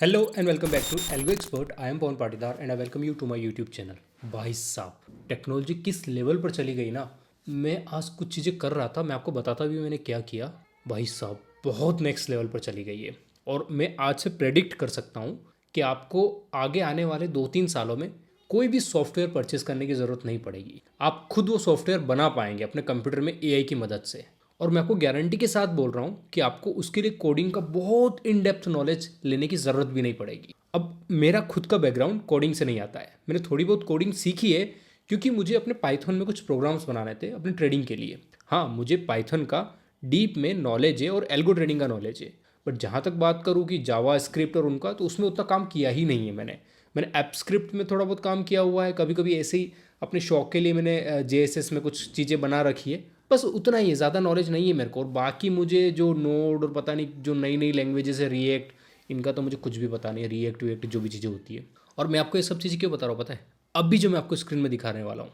Hello and welcome back to Algo Expert. I am Pawan Patidar and I welcome you to my YouTube channel. भाई साहब, technology किस level पर चली गई ना। मैं आज कुछ चीज़ें कर रहा था, मैं आपको बताता भी मैंने क्या किया। भाई साहब, बहुत नेक्स्ट लेवल पर चली गई है। और मैं आज से प्रेडिक्ट कर सकता हूँ कि आपको आगे आने वाले 2-3 सालों में कोई भी सॉफ्टवेयर परचेस करने की ज़रूरत नहीं पड़ेगी। आप खुद वो सॉफ्टवेयर बना पाएंगे अपने कंप्यूटर में एआई की मदद से। और मैं आपको गारंटी के साथ बोल रहा हूँ कि आपको उसके लिए कोडिंग का बहुत इन डेप्थ नॉलेज लेने की ज़रूरत भी नहीं पड़ेगी। अब मेरा खुद का बैकग्राउंड कोडिंग से नहीं आता है, मैंने थोड़ी बहुत कोडिंग सीखी है क्योंकि मुझे अपने पाइथन में कुछ प्रोग्राम्स बनाने थे अपने ट्रेडिंग के लिए। हाँ, मुझे पाइथन का डीप में नॉलेज है और एल्गो ट्रेडिंग का नॉलेज है। बट जहाँ तक बात करूँ कि जावा स्क्रिप्ट और उनका, तो उसमें उतना काम किया ही नहीं है मैंने। मैंने ऐप स्क्रिप्ट में थोड़ा बहुत काम किया हुआ है, कभी कभी ऐसे ही अपने शौक के लिए मैंने जेएसएस में कुछ चीज़ें बना रखी है। बस उतना ही है, ज़्यादा नॉलेज नहीं है मेरे को। और बाकी मुझे जो नोड और पता नहीं जो नई नई लैंग्वेजेस है, रिएक्ट, इनका तो मुझे कुछ भी पता नहीं है। रिएक्ट वीएक्ट जो भी चीज़ें होती है। और मैं आपको ये सब चीज़ें क्यों बता रहा हूँ पता है? अब भी जो मैं आपको स्क्रीन में दिखाने वाला हूँ,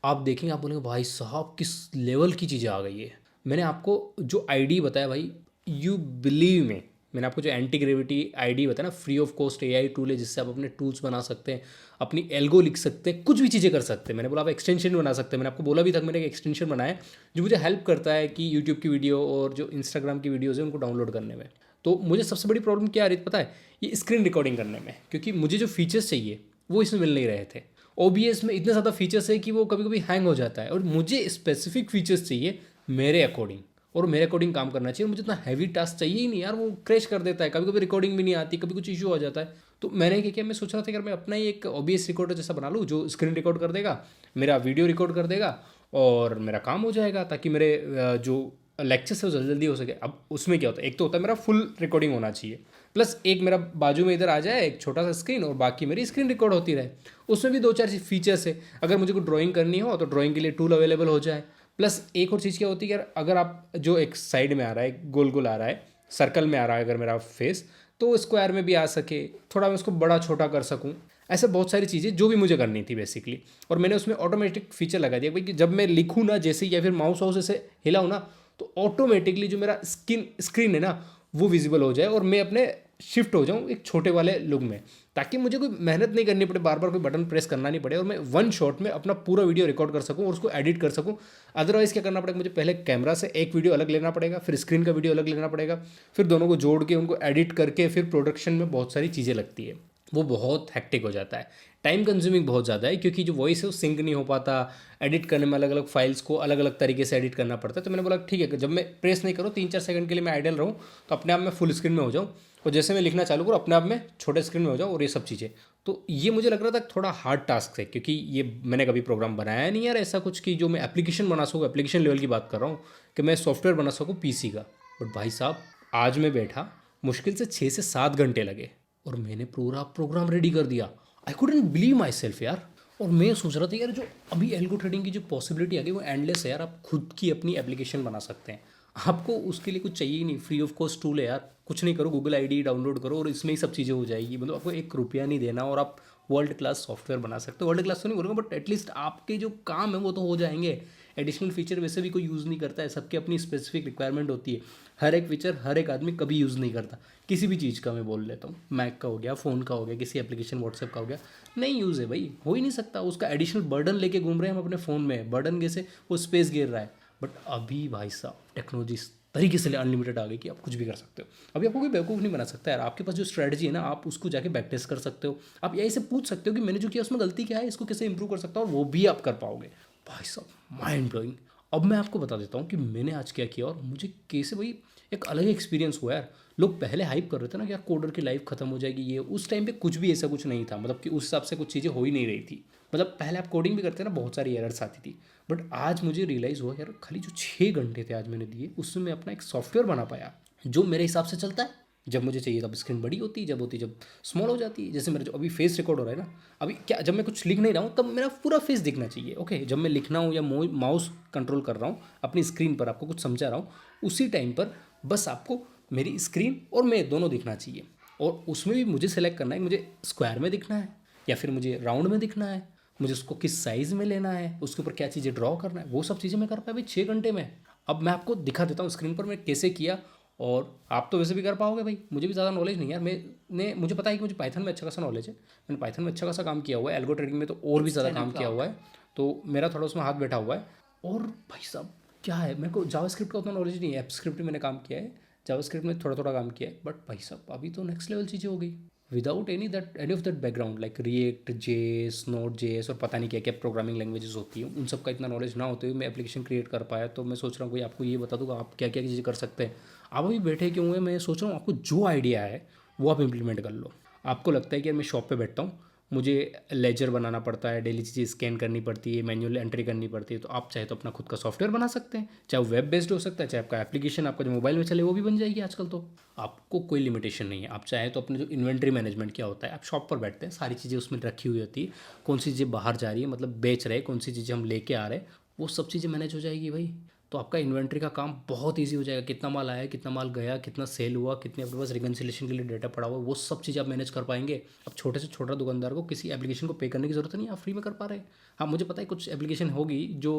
आप देखेंगे, आप बोलेंगे भाई साहब किस लेवल की चीज़ें आ गई है। मैंने आपको जो आईडी बताया भाई, यू बिलीव में, मैंने आपको जो एंटी ग्रेविटी आईडी बताया ना, free of cost AI tool है जिससे आप अपने टूल्स बना सकते हैं, अपनी एल्गो लिख सकते हैं, कुछ भी चीज़ें कर सकते हैं। मैंने बोला आप एक्सटेंशन बना सकते हैं। मैंने आपको बोला भी था कि मैंने एक एक्सटेंशन बनाया है जो मुझे हेल्प करता है कि यूट्यूब की वीडियो और जो इंस्टाग्राम की वीडियोज़ है उनको डाउनलोड करने में। तो मुझे सबसे बड़ी प्रॉब्लम क्या आ रही थी पता है? ये स्क्रीन रिकॉर्डिंग करने में, क्योंकि मुझे जो फीचर्स चाहिए वो इसमें मिल नहीं रहे थे। ओबीएस में इतने ज़्यादा फीचर्स है कि वो कभी कभी हैंग हो जाता है, और मुझे स्पेसिफिक फीचर्स चाहिए मेरे अकॉर्डिंग, और मेरे अकॉर्डिंग काम करना चाहिए। मुझे इतना हैवी टास्क चाहिए ही नहीं यार, वो क्रैश कर देता है, कभी कभी रिकॉर्डिंग भी नहीं आती, कभी कुछ इशू हो जाता है। तो मैंने क्या किया, मैं सोच रहा था कि मैं अपना ही एक ओबीएस रिकॉर्डर जैसा बना लूँ जो स्क्रीन रिकॉर्ड कर देगा, मेरा वीडियो रिकॉर्ड कर देगा, और मेरा काम हो जाएगा, ताकि मेरे जो लेक्चर्स है वो जल्दी जल्दी हो सके। अब उसमें क्या होता है, एक तो होता है मेरा फुल रिकॉर्डिंग होना चाहिए, प्लस एक मेरा बाजू में इधर आ जाए एक छोटा सा स्क्रीन, और बाकी मेरी स्क्रीन रिकॉर्ड होती रहे। उसमें भी दो चार फीचर्स है, अगर मुझे कोई ड्राइंग करनी हो तो ड्राइंग के लिए टूल अवेलेबल हो जाए। प्लस एक और चीज़ क्या होती है कि यार, अगर आप जो एक साइड में आ रहा है, गोल गोल आ रहा है, सर्कल में आ रहा है अगर मेरा फेस, तो स्क्वायर में भी आ सके, थोड़ा मैं उसको बड़ा छोटा कर सकूँ। ऐसे बहुत सारी चीज़ें जो भी मुझे करनी थी बेसिकली। और मैंने उसमें ऑटोमेटिक फीचर लगा दिया भाई कि जब मैं लिखूँ ना जैसे, या फिर माउस हाउस ऐसे हिलाऊँ ना, तो ऑटोमेटिकली जो मेरा स्क्रीन है ना वो विजिबल हो जाए, और मैं अपने शिफ्ट हो जाऊँ एक छोटे वाले लुक में, ताकि मुझे कोई मेहनत नहीं करनी पड़े, बार बार कोई बटन प्रेस करना नहीं पड़े, और मैं वन शॉट में अपना पूरा वीडियो रिकॉर्ड कर सकूँ और उसको एडिट कर सकूँ। अदरवाइज़ क्या करना पड़ेगा, मुझे पहले कैमरा से एक वीडियो अलग लेना पड़ेगा, फिर स्क्रीन का वीडियो अलग लेना पड़ेगा, फिर दोनों को जोड़ के उनको एडिट करके फिर प्रोडक्शन में बहुत सारी चीज़ें लगती है। वो बहुत हैक्टिक हो जाता है, टाइम कंज्यूमिंग बहुत ज़्यादा है, क्योंकि जो वॉइस है वो सिंक नहीं हो पाता। एडिट करने में अलग अलग फाइल्स को अलग अलग तरीके से एडिट करना पड़ता है। तो मैंने बोला ठीक है, जब मैं प्रेस नहीं करूँ 3-4 सेकंड के लिए मैं आइडल रहूँ, तो अपने आप में फुल स्क्रीन में हो जाऊँ, और जैसे मैं लिखना चालू करूँ अपने आप में छोटे स्क्रीन में हो जाऊँ, और ये सब चीज़ें। तो ये मुझे लग रहा था थोड़ा हार्ड टास्क है, क्योंकि ये मैंने कभी प्रोग्राम बनाया नहीं यार ऐसा कुछ कि जो मैं एप्लीकेशन बना सकूँ। एप्लीकेशन लेवल की बात कर रहा हूँ कि मैं सॉफ्टवेयर बना सकूँ पीसी का। बट भाई साहब, आज मैं बैठा, मुश्किल से 6 से 7 घंटे लगे, और मैंने पूरा प्रोग्राम रेडी कर दिया। I couldn't believe my self यार। और मैं सोच रहा था यार, जो अभी एल्गो ट्रेडिंग की जो पॉसिबिलिटी आ गई वो एंडलेस है यार। आप खुद की अपनी एप्लीकेशन बना सकते हैं, आपको उसके लिए कुछ चाहिए ही नहीं, फ्री ऑफ कॉस्ट टूल है यार। कुछ नहीं करो, गूगल आईडी डाउनलोड करो और इसमें ही सब चीज़ें हो जाएगी। मतलब आपको 1 रुपया नहीं देना, और आप वर्ल्ड क्लास सॉफ्टवेयर बना सकते हो। वर्ल्ड क्लास तो नहीं बोलूँगा, बट एटलीस्ट आपके जो काम है वो तो हो जाएंगे। एडिशनल फीचर वैसे भी कोई यूज़ नहीं करता है, सबकी अपनी स्पेसिफिक रिक्वायरमेंट होती है। हर एक फीचर हर एक आदमी कभी यूज़ नहीं करता। किसी भी चीज़ का मैं बोल लेता हूँ, मैक का हो गया, फ़ोन का हो गया, किसी एप्लीकेशन व्हाट्सएप का हो गया, नहीं यूज़ है भाई, हो ही नहीं सकता। उसका एडिशनल बर्डन लेके घूम रहे हैं हम अपने फ़ोन में, बर्डन कैसे, वो स्पेस गिर रहा है। बट अभी भाई साहब टेक्नोलॉजी इस तरीके से अनलिमिटेड आ गई कि आप कुछ भी कर सकते हो। अभी आपको कोई बेवकूफ़ नहीं बना सकता यार। आपके पास जो स्ट्रैटेजी है ना, आप उसको जाके बैक टेस्ट कर सकते हो। आप यही से पूछ सकते हो कि मैंने जो किया उसमें गलती क्या है, इसको कैसे इंप्रूव कर सकता हूँ, और वो भी आप कर पाओगे। भाई साहब माइंड ब्लोइंग। अब मैं आपको बता देता हूँ कि मैंने आज क्या किया, और मुझे कैसे भाई एक अलग ही एक्सपीरियंस हुआ यार। लोग पहले हाइप कर रहे थे ना कि यार कोडर की लाइफ खत्म हो जाएगी, ये उस टाइम पे कुछ भी ऐसा कुछ नहीं था। मतलब कि उस हिसाब से कुछ चीज़ें हो ही नहीं रही थी। मतलब पहले आप कोडिंग भी करते ना, बहुत सारी एरर्स आती थी। बट आज मुझे रियलाइज़ हुआ यार, खाली जो 6 घंटे थे आज मैंने दिए, उसमें मैं अपना एक सॉफ्टवेयर बना पाया जो मेरे हिसाब से चलता है। जब मुझे चाहिए तब स्क्रीन बड़ी होती है, जब होती जब स्मॉल हो जाती है। जैसे मेरा जो अभी फेस रिकॉर्ड हो रहा है ना, अभी क्या, जब मैं कुछ लिख नहीं रहा हूँ तब मेरा पूरा फेस दिखना चाहिए। ओके, जब मैं लिखना हूँ या माउस कंट्रोल कर रहा हूँ अपनी स्क्रीन पर, आपको कुछ समझा रहा हूँ, उसी टाइम पर बस आपको मेरी स्क्रीन और मैं दोनों दिखना चाहिए। और उसमें भी मुझे सेलेक्ट करना है, मुझे स्क्वायर में दिखना है या फिर मुझे राउंड में दिखना है, मुझे उसको किस साइज़ में लेना है, उसके ऊपर क्या चीज़ें ड्रॉ करना है, वो सब चीज़ें मैं कर पाया भाई 6 घंटे में। अब मैं आपको दिखा देता हूँ स्क्रीन पर मैं कैसे किया, और आप तो वैसे भी कर पाओगे भाई, मुझे भी ज़्यादा नॉलेज नहीं है मैंने, मुझे पता है कि मुझे पाइथन में अच्छा खासा नॉलेज है, मैंने पाइथन में अच्छा खासा काम किया हुआ है, एल्गो ट्रेडिंग में तो और भी ज़्यादा काम किया हुआ है, तो मेरा थोड़ा उसमें हाथ बैठा हुआ है। और भाई साहब क्या है, मेरे को जावास्क्रिप्ट का उतना नॉलेज नहीं है, एप्पस्क्रिप्ट में मैंने काम किया है, जावास्क्रिप्ट में थोड़ा थोड़ा काम किया है, बट भाई साहब अभी तो नेक्स्ट लेवल चीज़ें हो गई without any of that background like react JS note JS और पता नहीं क्या क्या प्रोग्रामिंग लैंग्वेजेस होती हैं, उन सब का इतना नॉलेज ना होते हुए मैं एप्लीकेशन क्रिएट कर पाया। तो मैं सोच रहा हूँ कोई आपको ये बता दूँगा आप क्या क्या चीज़ें कर सकते हैं। आप अभी बैठे क्यों हैं, मैं सोच रहा हूँ आपको जो आइडिया है वो आप इम्प्लीमेंट कर लो। आपको लगता है कि यार मैं शॉप पे बैठता हूँ, मुझे लेजर बनाना पड़ता है, डेली चीज़ें स्कैन करनी पड़ती है, मैनुअल एंट्री करनी पड़ती है, तो आप चाहे तो अपना खुद का सॉफ्टवेयर बना सकते हैं, चाहे वो वेब बेस्ड हो सकता है, चाहे आपका एप्लीकेशन आपका जो मोबाइल में चले वो भी बन जाएगी आजकल। तो आपको कोई लिमिटेशन नहीं है, आप चाहे तो अपने जो इन्वेंट्री मैनेजमेंट क्या होता है, आप शॉप पर बैठते हैं, सारी चीज़ें उसमें रखी हुई होती है, कौन सी चीज़ें बाहर जा रही है मतलब बेच रहे, कौन सी चीज़ें हम लेके आ रहे हैं, वो सब चीज़ें मैनेज हो जाएगी भाई। तो आपका इन्वेंट्री का काम बहुत ईजी हो जाएगा, कितना माल आया, कितना माल गया, कितना सेल हुआ, कितने आपके पास रिकन्सिलेशन के लिए डेटा पड़ा हुआ, वो सब चीज़ आप मैनेज कर पाएंगे। अब छोटे से छोटा दुकानदार को किसी एप्लीकेशन को पे करने की ज़रूरत नहीं, आप फ्री में कर पा रहे हैं। हाँ मुझे पता है कुछ एप्लीकेशन होगी जो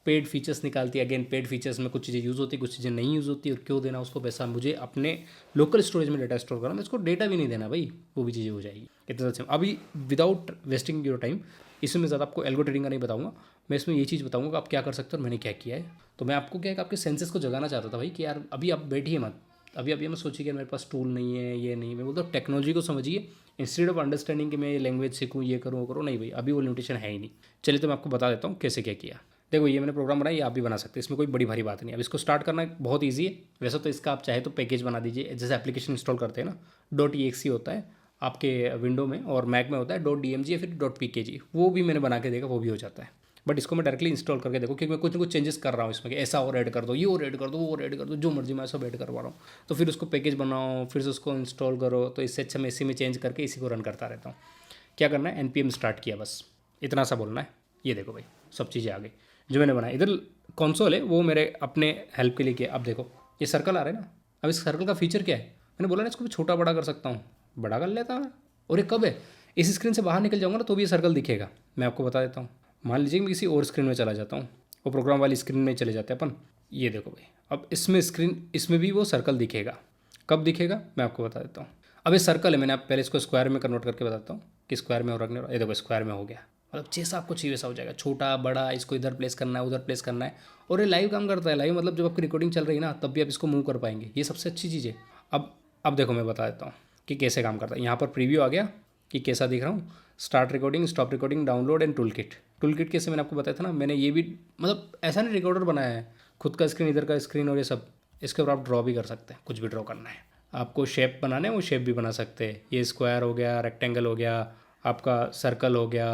पेड फीचर्स निकालती है, अगेन पेड फीचर्स में कुछ चीज़ें यूज़ होती है, कुछ चीज़ें नहीं यूज़ होती, और क्यों देना उसको पैसा, मुझे अपने लोकल स्टोरेज में डेटा स्टोर करना, मैं इसको डेटा भी नहीं देना भाई, वो भी चीज़ें हो जाएगी इतना अच्छा। अभी विदाउट वेस्टिंग योर टाइम, इसमें ज़्यादा आपको एल्गो ट्रेडिंग का नहीं बताऊंगा, मैं इसमें ये चीज़ बताऊंगा कि आप क्या कर सकते हो और मैंने क्या किया है। तो मैं आपको क्या है कि आपके सेंसेस को जगाना चाहता था भाई कि यार अभी आप बैठिए मत, अभी मत सोचिए कि मेरे पास टूल नहीं है, ये नहीं, मैं बोलता हूँ टेक्नोलॉजी को समझिए इंस्टेड ऑफ अंडरस्टैंडिंग कि मैं ये लैंग्वेज सीखूँ, ये करूँ वो करूँ, नहीं भाई अभी वो लिमिटेशन है ही नहीं। चलिए तो मैं आपको बता देता हूँ कैसे क्या किया। देखो ये मैंने प्रोग्राम बनाया, ये आप भी बना सकते हैं, इसमें कोई बड़ी भारी बात नहीं है। अब इसको स्टार्ट करना बहुत ईजी है, वैसे तो इसका आप चाहे तो पैकेज बना दीजिए, जैसे एप्लीकेशन इंस्टॉल करते हैं ना, .exe होता है आपके विंडो में, और मैक में होता है .dmg या फिर .pkg, वो भी मैंने बना के देखा, वो भी हो जाता है। बट इसको मैं डायरेक्टली इंस्टॉल करके देखो, क्योंकि मैं कुछ ना कुछ चेंजेस कर रहा हूँ इसमें कि ऐसा और ऐड कर दो, ये और ऐड कर दो, वो और ऐड कर दो, जो मर्जी मैं सब ऐड करवा रहा हूँ। तो फिर उसको पैकेज बनाओ, फिर से उसको इंस्टॉल करो, तो इससे अच्छा मैं इसी में चेंज करके इसी को रन करता रहता हूँ। क्या करना है, npm स्टार्ट किया, बस इतना सा बोलना है। ये देखो भाई सब चीज़ें आ गई जो मैंने बनाया। इधर कंसोल है वो मेरे अपने हेल्प के लिए किया। अब देखो ये सर्कल आ रहा है ना, अब इस सर्कल का फीचर क्या है, मैंने बोला ना इसको मैं छोटा बड़ा कर सकता हूँ, बड़ा कर लेता हूँ। और ये कब है, इस स्क्रीन से बाहर निकल जाऊँगा ना तो भी ये सर्कल दिखेगा। मैं आपको बता देता हूँ, मान लीजिए मैं किसी और स्क्रीन में चला जाता हूँ, वो प्रोग्राम वाली स्क्रीन में चले जाते हैं अपन। ये देखो भाई अब इसमें स्क्रीन, इसमें भी वो सर्कल दिखेगा। कब दिखेगा मैं आपको बता देता हूँ। अब ये सर्कल है, मैंने आप पहले इसको स्क्वायर में कन्वर्ट करके बताता हूँ कि स्क्वायर में और रखने, ये देखो स्क्वायर में हो गया। मतलब जैसा आपको चाहिए वैसा हो जाएगा, छोटा बड़ा, इसको इधर प्लेस करना है उधर प्लेस करना है। और ये लाइव काम करता है, लाइव मतलब जब आपकी रिकॉर्डिंग चल रही है ना तब भी आप इसको मूव कर पाएंगे, ये सबसे अच्छी चीज़ है। अब देखो मैं बता देता हूँ कि कैसे काम करता है। यहाँ पर प्रीव्यू आ गया कि कैसा दिख रहा हूँ, start recording, stop recording, download and tool kit. Tool kit कैसे मैंने आपको बताया था ना, मैंने ये भी मतलब ऐसा नहीं रिकॉर्डर बनाया है, खुद का स्क्रीन, इधर का स्क्रीन और ये सब, इसके ऊपर आप ड्रॉ भी कर सकते हैं, कुछ भी ड्रॉ करना है आपको, शेप बनाना है वो शेप भी बना सकते हैं। ये स्क्वायर हो गया, रेक्टेंगल हो गया, आपका सर्कल हो गया,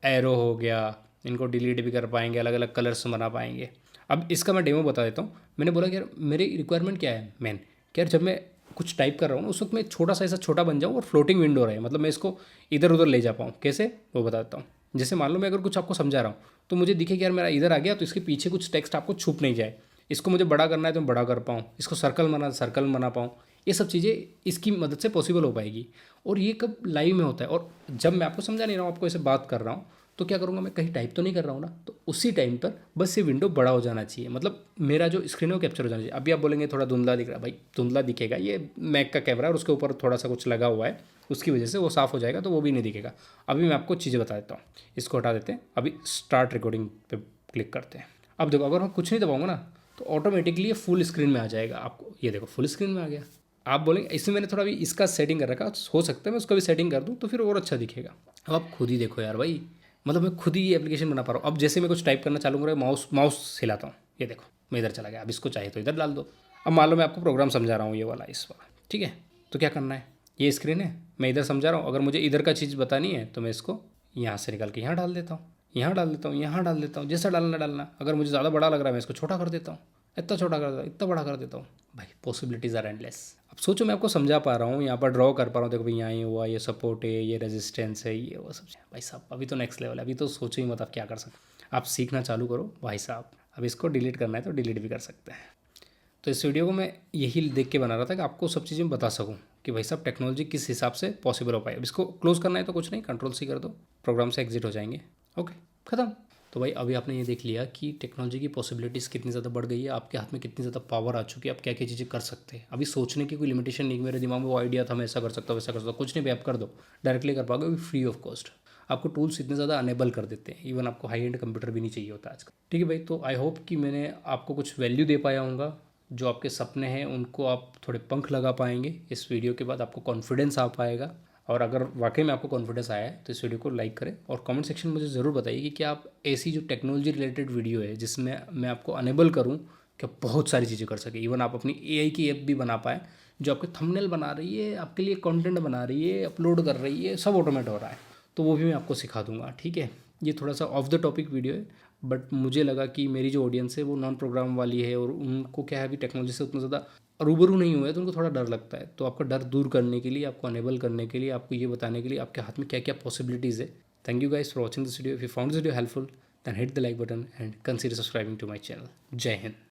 एरो हो गया, इनको डिलीट भी कर पाएंगे, अलग अलग कलर्स बना पाएंगे। अब इसका मैं डेमो बता देता हूँ। मैंने बोला कि यार मेरी रिक्वायरमेंट क्या है मेन, कि यार जब मैं कुछ टाइप कर रहा हूँ ना उस वक्त मैं छोटा सा ऐसा छोटा बन जाऊँ और फ्लोटिंग विंडो रहे, मतलब मैं इसको इधर उधर ले जा पाऊँ। कैसे वो बता देता हूँ। जैसे मान लो मैं अगर कुछ आपको समझा रहा हूँ तो मुझे दिखे कि यार मेरा इधर आ गया, तो इसके पीछे कुछ टेक्स्ट आपको छुप नहीं जाए, इसको मुझे बड़ा करना है तो मैं बड़ा कर पाऊँ, इसको सर्कल बना पाऊँ, ये सब चीज़ें इसकी मदद से पॉसिबल हो पाएगी। और ये कब लाइव में होता है, और जब मैं आपको समझा नहीं रहा हूँ, आपको ऐसे बात कर रहा हूँ, तो क्या करूँगा मैं, कहीं टाइप तो नहीं कर रहा हूँ ना, तो उसी टाइम पर बस ये विंडो बड़ा हो जाना चाहिए, मतलब मेरा जो स्क्रीन है वो कैप्चर हो जाना चाहिए। अभी आप बोलेंगे थोड़ा धुंधला दिख रहा है, भाई धुंधला दिखेगा, ये मैक का कैमरा है और उसके ऊपर थोड़ा सा कुछ लगा हुआ है, उसकी वजह से वो साफ़ हो जाएगा, तो वो भी नहीं दिखेगा। अभी मैं आपको चीज़ें बता देता हूँ, इसको हटा देते हैं, अभी स्टार्ट रिकॉर्डिंग पे क्लिक करते हैं। अब देखो अगर मैं कुछ नहीं दबाऊंगा ना तो ऑटोमेटिकली ये फुल स्क्रीन में आ जाएगा आपको, ये देखो फुल स्क्रीन में आ गया। आप बोलेंगे इसमें मैंने थोड़ा भी इसका सेटिंग कर रखा, हो सकता है मैं उसका भी सेटिंग कर दूँ तो फिर और अच्छा दिखेगा। अब आप खुद ही देखो यार भाई, मतलब मैं खुद ही ये एप्लीकेशन बना पा रहा हूँ। अब जैसे मैं कुछ टाइप करना चालू करूँ, माउस हिलाता हूँ, ये देखो मैं इधर चला गया, अब इसको चाहिए तो इधर डाल दो। अब मान लो मैं आपको प्रोग्राम समझा रहा हूँ ये वाला, इस वाला, ठीक है, तो क्या करना है, ये स्क्रीन है, मैं इधर समझा रहा हूँ, अगर मुझे इधर का चीज़ बतानी है तो मैं इसको यहाँ से निकाल के यहाँ डाल देता हूँ, यहाँ डाल देता हूँ, यहाँ डाल देता हूँ, जैसा डालना। अगर मुझे ज़्यादा बड़ा लग रहा है मैं इसको छोटा कर देता हूँ, इतना छोटा कर देता हूँ, इतना बड़ा कर देता हूँ। भाई पॉसिबिलिटीज़ आर एंडलेस। अब सोचो मैं आपको समझा पा रहा हूँ, यहाँ पर ड्रॉ कर पा रहा हूँ, देखो भाई यहाँ ये हुआ, ये सपोर्ट है, ये रेजिस्टेंस है, ये वो सब। भाई साहब अभी तो नेक्स्ट लेवल है, अभी तो सोचो ही मत आप क्या कर सकते। आप सीखना चालू करो भाई साहब। अब इसको डिलीट करना है तो डिलीट भी कर सकते हैं। तो इस वीडियो को मैं यही देख के बना रहा था कि आपको सब चीज़ें बता सकूं कि भाई साहब टेक्नोलॉजी किस हिसाब से पॉसिबल हो पाए। अब इसको क्लोज करना है तो कुछ नहीं, कंट्रोल सी कर दो, प्रोग्राम से एग्जिट हो जाएंगे, ओके खत्म। तो भाई अभी आपने ये देख लिया कि टेक्नोलॉजी की पॉसिबिलिटीज़ कितनी ज़्यादा बढ़ गई है, आपके हाथ में कितनी ज़्यादा पावर आ चुकी है, आप क्या क्या चीज़ें कर सकते हैं। अभी सोचने की कोई लिमिटेशन नहीं, मेरे दिमाग में वो आइडिया था मैं ऐसा कर सकता हूँ वैसा कर सकता हूँ, कुछ नहीं भाई, आप कर दो, डायरेक्टली कर पाओगे फ्री ऑफ कॉस्ट। आपको टूल्स इतने ज़्यादा अनेबल कर देते हैं, इवन आपको हाई एंड कंप्यूटर भी नहीं चाहिए होता आजकल। ठीक है भाई, तो आई होप कि मैंने आपको कुछ वैल्यू दे पाया हूँगा। जो आपके सपने हैं उनको आप थोड़े पंख लगा पाएंगे इस वीडियो के बाद, आपको कॉन्फिडेंस आ पाएगा। और अगर वाकई में आपको कॉन्फिडेंस आया है तो इस वीडियो को लाइक करें और कमेंट सेक्शन में मुझे ज़रूर बताइए कि क्या आप ऐसी जो टेक्नोलॉजी रिलेटेड वीडियो है जिसमें मैं आपको अनेबल करूं कि आप बहुत सारी चीज़ें कर सके, इवन आप अपनी एआई की ऐप भी बना पाएँ जो आपके थंबनेल बना रही है, आपके लिए कंटेंट बना रही है, अपलोड कर रही है, सब ऑटोमेट हो रहा है, तो वो भी मैं आपको सिखा दूंगा। ठीक है, ये थोड़ा सा ऑफ द टॉपिक वीडियो है, बट मुझे लगा कि मेरी जो ऑडियंस है वो नॉन प्रोग्राम वाली है और उनको क्या है अभी टेक्नोलॉजी से उतना ज़्यादा रूबरू नहीं हुआ है, तो उनको थोड़ा डर लगता है। तो आपका डर दूर करने के लिए, आपको अनेबल करने के लिए, आपको ये बताने के लिए आपके हाथ में क्या क्या पॉसिबिलिटीज़ है। Thank you guys for watching this video. If you found this video helpful then hit the like button and consider subscribing to my channel. जय हिंद।